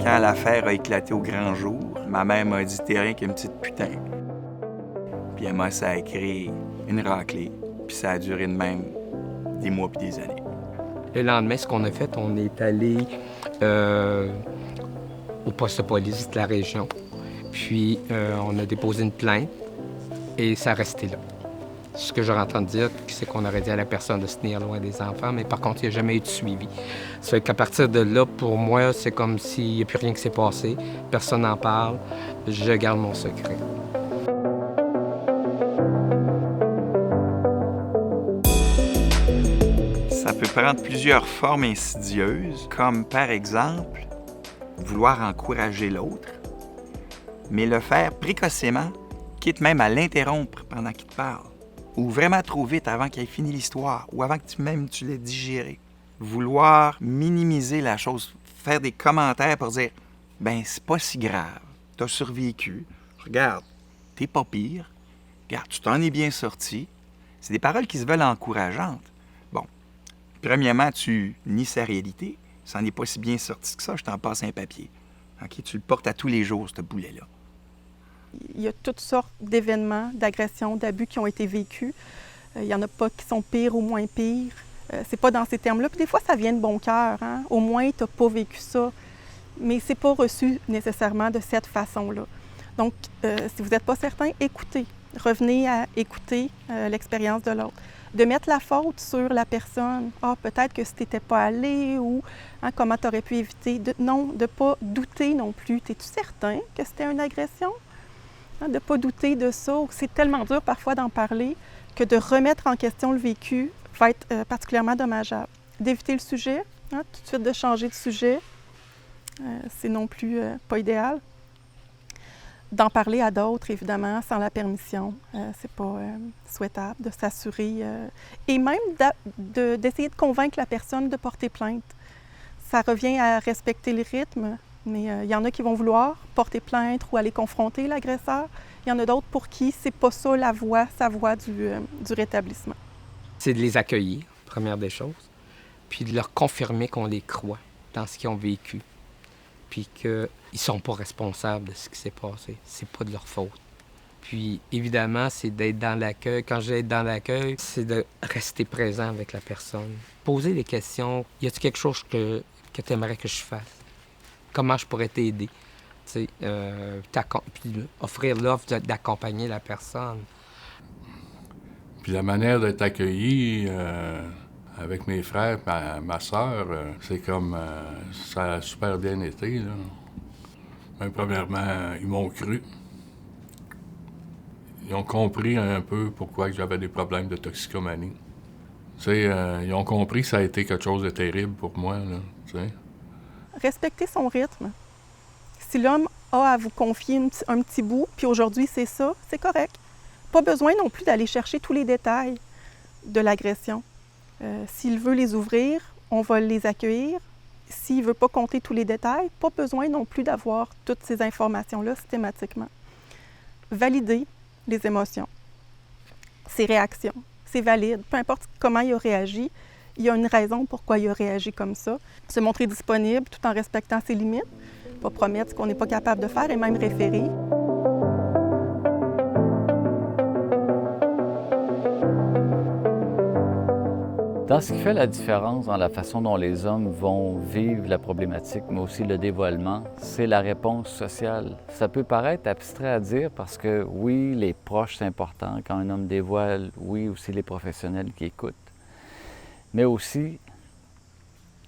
Quand l'affaire a éclaté au grand jour, ma mère m'a dit « T'es rien qu'une petite putain ». Puis elle m'a sacré une raclée, puis ça a duré de même des mois puis des années. Le lendemain, ce qu'on a fait, on est allé au poste de police de la région. Puis on a déposé une plainte et ça restait là. Ce que j'aurais entendu dire, c'est qu'on aurait dit à la personne de se tenir loin des enfants, mais par contre, il n'y a jamais eu de suivi. Ça fait qu'à partir de là, pour moi, c'est comme s'il n'y a plus rien qui s'est passé. Personne n'en parle. Je garde mon secret. Ça peut prendre plusieurs formes insidieuses, comme par exemple vouloir encourager l'autre, mais le faire précocement, quitte même à l'interrompre pendant qu'il te parle, ou vraiment trop vite avant qu'il ait fini l'histoire, ou avant que tu l'aies digéré. Vouloir minimiser la chose, faire des commentaires pour dire « Ben, c'est pas si grave, t'as survécu, regarde, t'es pas pire, regarde, tu t'en es bien sorti. » C'est des paroles qui se veulent encourageantes. Bon, premièrement, tu nies sa réalité, ça n'en est pas si bien sorti que ça, je t'en passe un papier. OK, tu le portes à tous les jours, ce boulet-là. Il y a toutes sortes d'événements, d'agressions, d'abus qui ont été vécus. Il n'y en a pas qui sont pires ou moins pires. C'est pas dans ces termes-là. Puis des fois, ça vient de bon cœur. Hein? Au moins, tu n'as pas vécu ça. Mais c'est pas reçu nécessairement de cette façon-là. Donc, si vous n'êtes pas certain, écoutez. Revenez à écouter l'expérience de l'autre. De mettre la faute sur la personne. Ah, peut-être que si tu n'étais pas allé ou hein, comment tu aurais pu éviter. Non, de ne pas douter non plus. Es-tu certain que c'était une agression? Hein, de ne pas douter de ça. C'est tellement dur parfois d'en parler que de remettre en question le vécu va être particulièrement dommageable. D'éviter le sujet, hein, tout de suite de changer de sujet, c'est non plus pas idéal. D'en parler à d'autres, évidemment, sans la permission, c'est pas souhaitable, de s'assurer et même d'essayer de convaincre la personne de porter plainte. Ça revient à respecter le rythme, mais il y en a qui vont vouloir porter plainte ou aller confronter l'agresseur. Il y en a d'autres pour qui c'est pas ça sa voie du rétablissement. C'est de les accueillir, première des choses, puis de leur confirmer qu'on les croit dans ce qu'ils ont vécu, puis qu'ils ne sont pas responsables de ce qui s'est passé. C'est pas de leur faute. Puis, évidemment, c'est d'être dans l'accueil. Quand je vais être dans l'accueil, c'est de rester présent avec la personne. Poser des questions. Y a-t-il quelque chose que tu aimerais que je fasse? Comment je pourrais t'aider? Puis offrir l'offre d'accompagner la personne. Puis la manière d'être accueilli avec mes frères et ma sœur, c'est comme ça a super bien été. Là. Mais premièrement, ils m'ont cru. Ils ont compris un peu pourquoi j'avais des problèmes de toxicomanie. Ils ont compris que ça a été quelque chose de terrible pour moi. Là, t'sais. Respecter son rythme. Si l'homme a à vous confier un petit bout, puis aujourd'hui c'est ça, c'est correct. Pas besoin non plus d'aller chercher tous les détails de l'agression. S'il veut les ouvrir, on va les accueillir. S'il ne veut pas compter tous les détails, pas besoin non plus d'avoir toutes ces informations-là systématiquement. Valider les émotions, ses réactions, c'est valide. Peu importe comment il a réagi, il y a une raison pourquoi il a réagi comme ça. Se montrer disponible tout en respectant ses limites, pas promettre ce qu'on n'est pas capable de faire et même référer. Dans ce qui fait la différence dans la façon dont les hommes vont vivre la problématique, mais aussi le dévoilement, c'est la réponse sociale. Ça peut paraître abstrait à dire parce que oui, les proches, c'est important. Quand un homme dévoile, oui, aussi les professionnels qui écoutent. Mais aussi,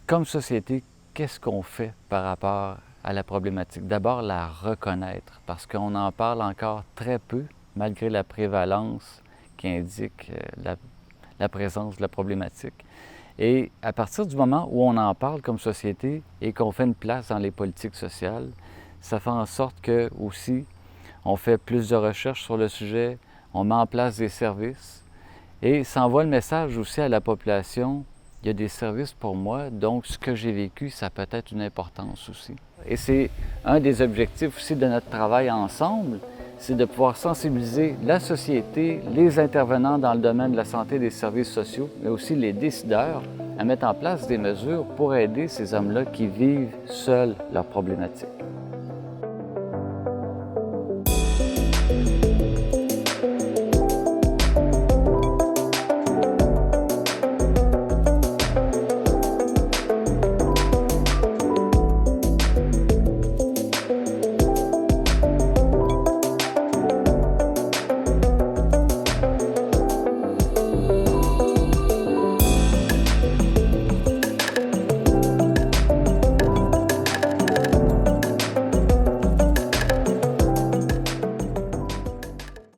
comme société, qu'est-ce qu'on fait par rapport à la problématique? D'abord, la reconnaître, parce qu'on en parle encore très peu, malgré la prévalence qui indique la présence de la problématique. Et à partir du moment où on en parle comme société et qu'on fait une place dans les politiques sociales, ça fait en sorte que aussi on fait plus de recherches sur le sujet, on met en place des services et ça envoie le message aussi à la population, il y a des services pour moi, donc ce que j'ai vécu, ça peut être une importance aussi. Et c'est un des objectifs aussi de notre travail ensemble, c'est de pouvoir sensibiliser la société, les intervenants dans le domaine de la santé et des services sociaux, mais aussi les décideurs à mettre en place des mesures pour aider ces hommes-là qui vivent seuls leurs problématiques.